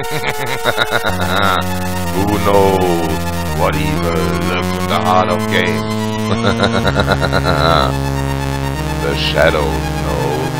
Who knows what evil lurks in the heart of games? The Shadows knows.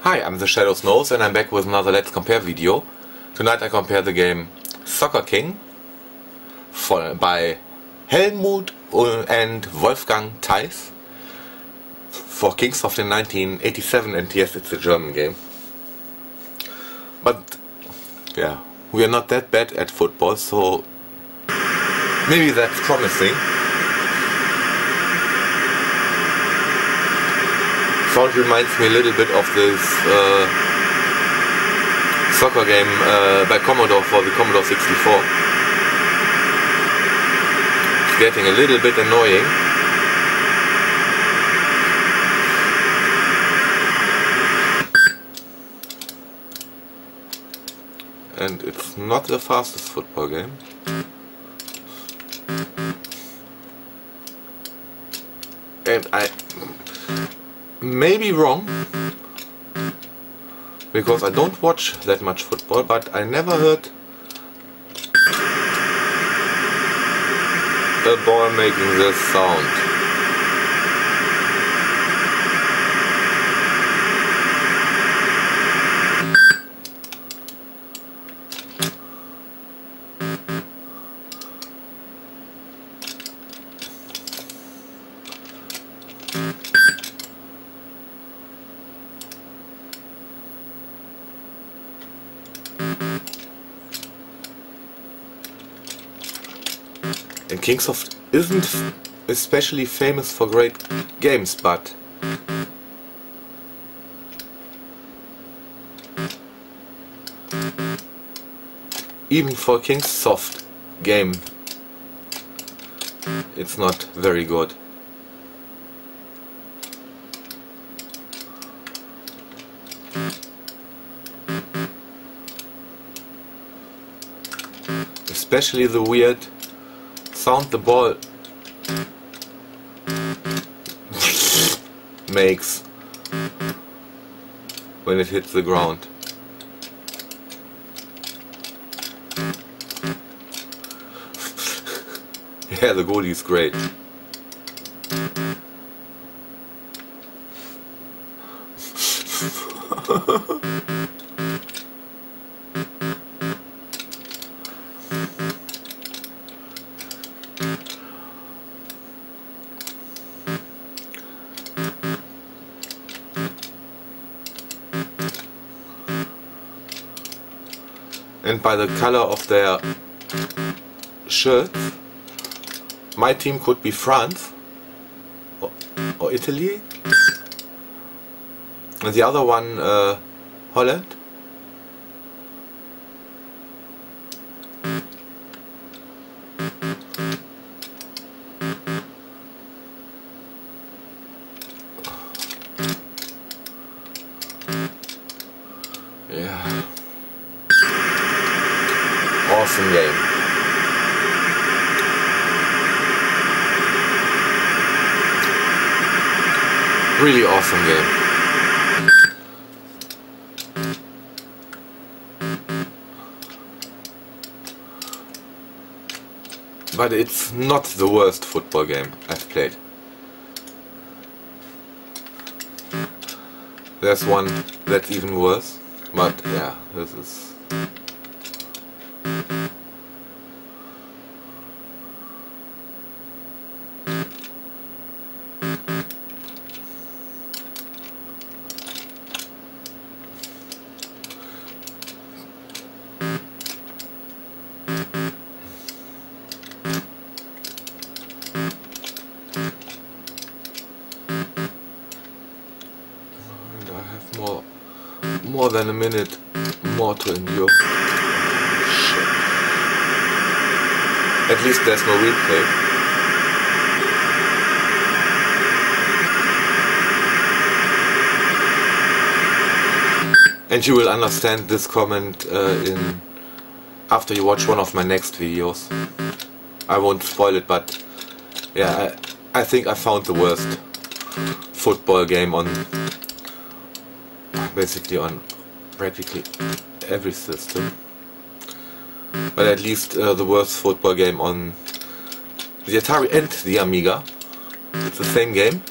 Hi, I'm the Shadows knows, and I'm back with another Let's Compare video. Tonight I compare the game Soccer King by Helmut and Wolfgang Theis for Kingsoft in 1987, and yes, it's a German game. But yeah, we are not that bad at football, so maybe that's promising. Sound reminds me a little bit of this soccer game by Commodore for the Commodore 64. It's getting a little bit annoying. And it's not the fastest football game. And I may be wrong, because I don't watch that much football, but I never heard a ball making this sound. And Kingsoft isn't especially famous for great games, but even for Kingsoft game, it's not very good. Especially the weird sound the ball makes when it hits the ground. Yeah, the goalie is great. And by the color of their shirts, my team could be France or Italy, and the other one Holland. Yeah. Awesome game. Really awesome game. But it's not the worst football game I've played. There's one that's even worse, but yeah, this is... more than a minute more to endure. Shit. At least there's no replay. And you will understand this comment after you watch one of my next videos. I won't spoil it, but yeah, I think I found the worst football game on basically on practically every system. But at least the worst football game on the Atari and the Amiga. It's the same game.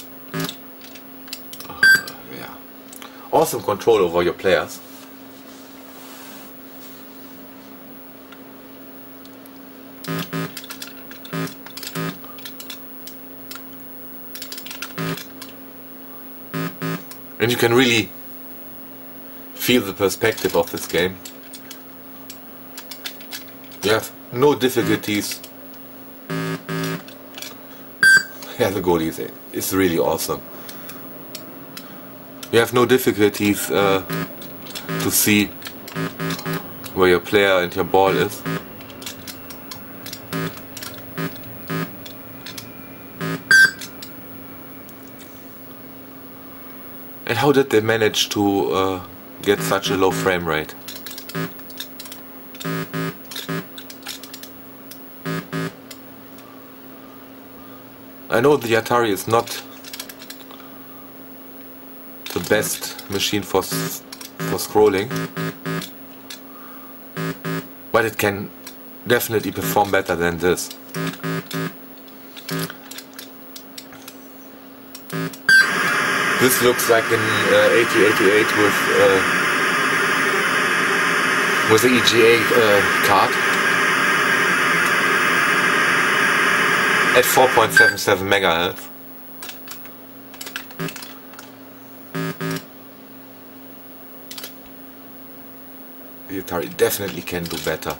Yeah. Awesome control over your players. And you can really feel the perspective of this game. You have no difficulties. Yeah, the goalie is really awesome. You have no difficulties to see where your player and your ball is. And how did they manage to get such a low frame rate? I know the Atari is not the best machine for scrolling, but it can definitely perform better than this. This looks like an 8088 with the EGA card at 4.77 megahertz. The Atari definitely can do better.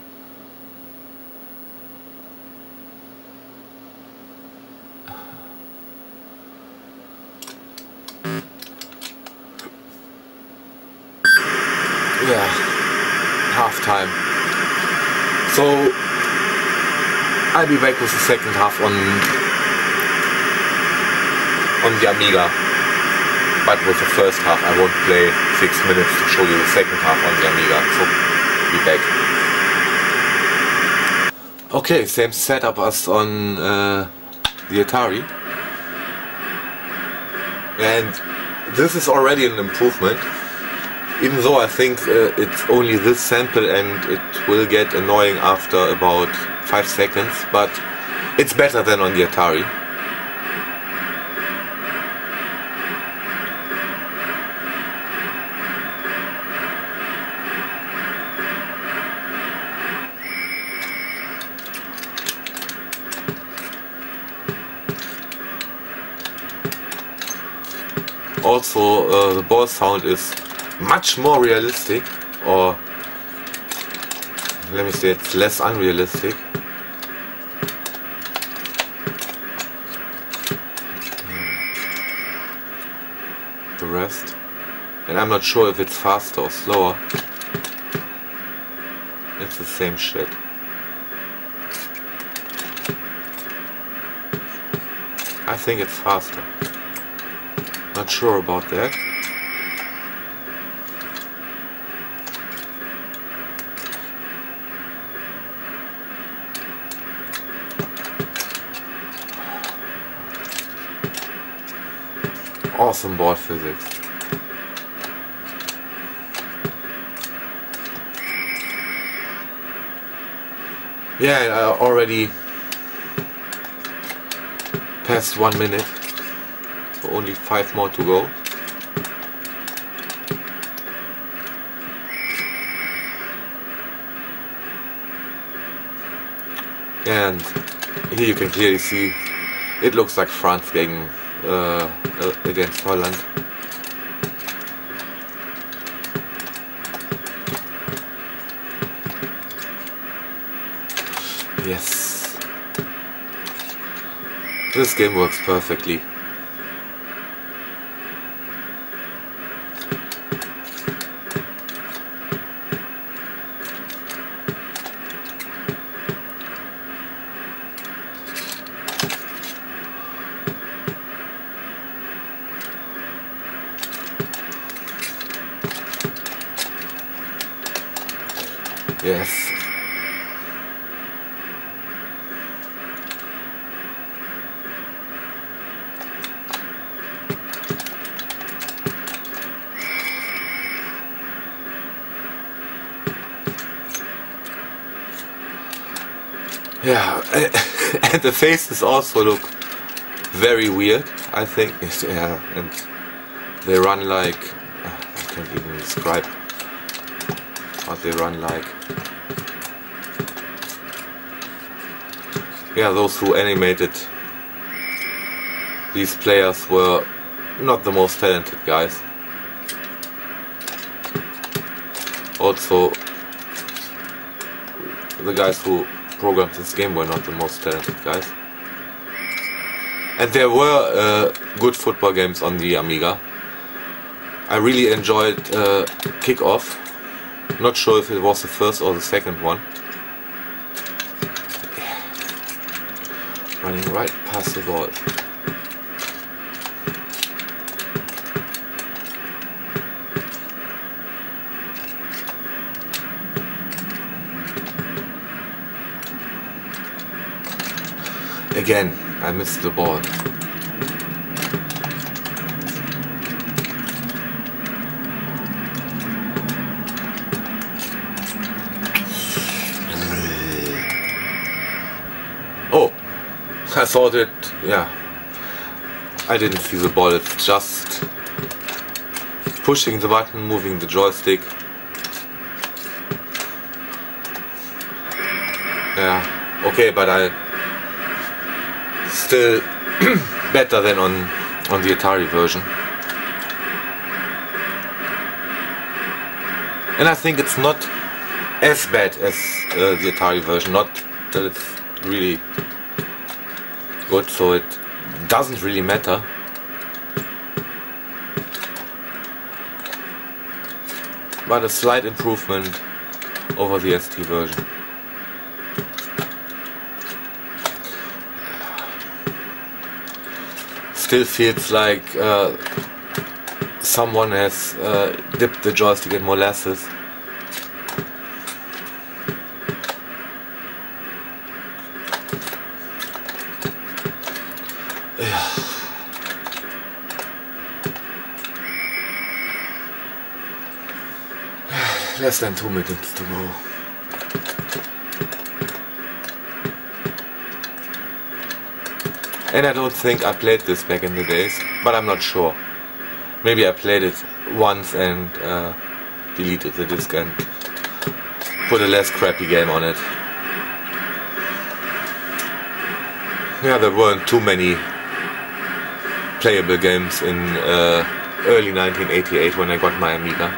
Yeah, half time. So I'll be back with the second half on the Amiga, but with the first half I won't play 6 minutes to show you the second half on the Amiga, so be back. Okay, same setup as on the Atari, and this is already an improvement. Even though I think it's only this sample and it will get annoying after about 5 seconds, but it's better than on the Atari. Also, the ball sound is much more realistic, or let me say it's less unrealistic. The rest, and I'm not sure if it's faster or slower. It's the same shit. I think it's faster. Not sure about that. Awesome board physics. Yeah, I already passed 1 minute, so only 5 more to go. And here you can clearly see it looks like France against Holland. Yes, this game works perfectly. Yes. Yeah, and the faces also look very weird, I think. Yeah, and they run like, I can't even describe what they run like. Yeah, those who animated these players were not the most talented guys. Also, the guys who programmed this game were not the most talented guys. And there were good football games on the Amiga. I really enjoyed Kickoff. Not sure if it was the first or the second one. Running right past the ball. Again, I missed the ball. Oh, I thought it, yeah. I didn't see the ball, it's just pushing the button, moving the joystick. Yeah, okay, but I still better than on the Atari version. And I think it's not as bad as the Atari version, not that it's really good, so it doesn't really matter. But a slight improvement over the ST version. Still feels like someone has dipped the joystick in molasses. Less than 2 minutes to go. And I don't think I played this back in the days, but I'm not sure. Maybe I played it once and deleted the disc and put a less crappy game on it. Yeah, there weren't too many playable games in early 1988 when I got my Amiga.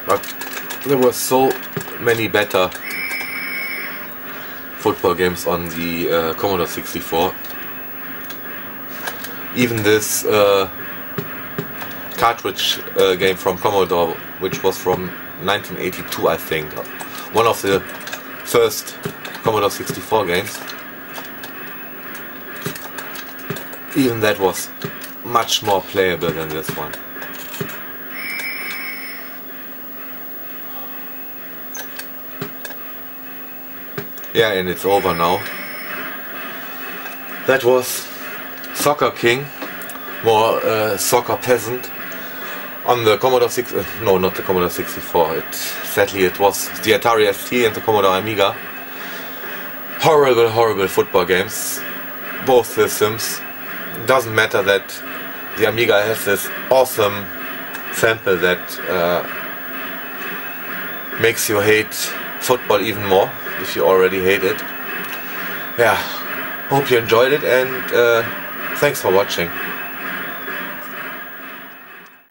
But there were so many better football games on the Commodore 64. Even this cartridge game from Commodore, which was from 1982, I think. One of the first Commodore 64 games. Even that was much more playable than this one. Yeah, and it's over now. That was Soccer King, more Soccer Peasant, on the Commodore 6. No, not the Commodore 64. Sadly, it was the Atari ST and the Commodore Amiga. Horrible, horrible football games. Both systems. Doesn't matter that the Amiga has this awesome sample that makes you hate football even more, if you already hate it. Yeah, hope you enjoyed it, and thanks for watching.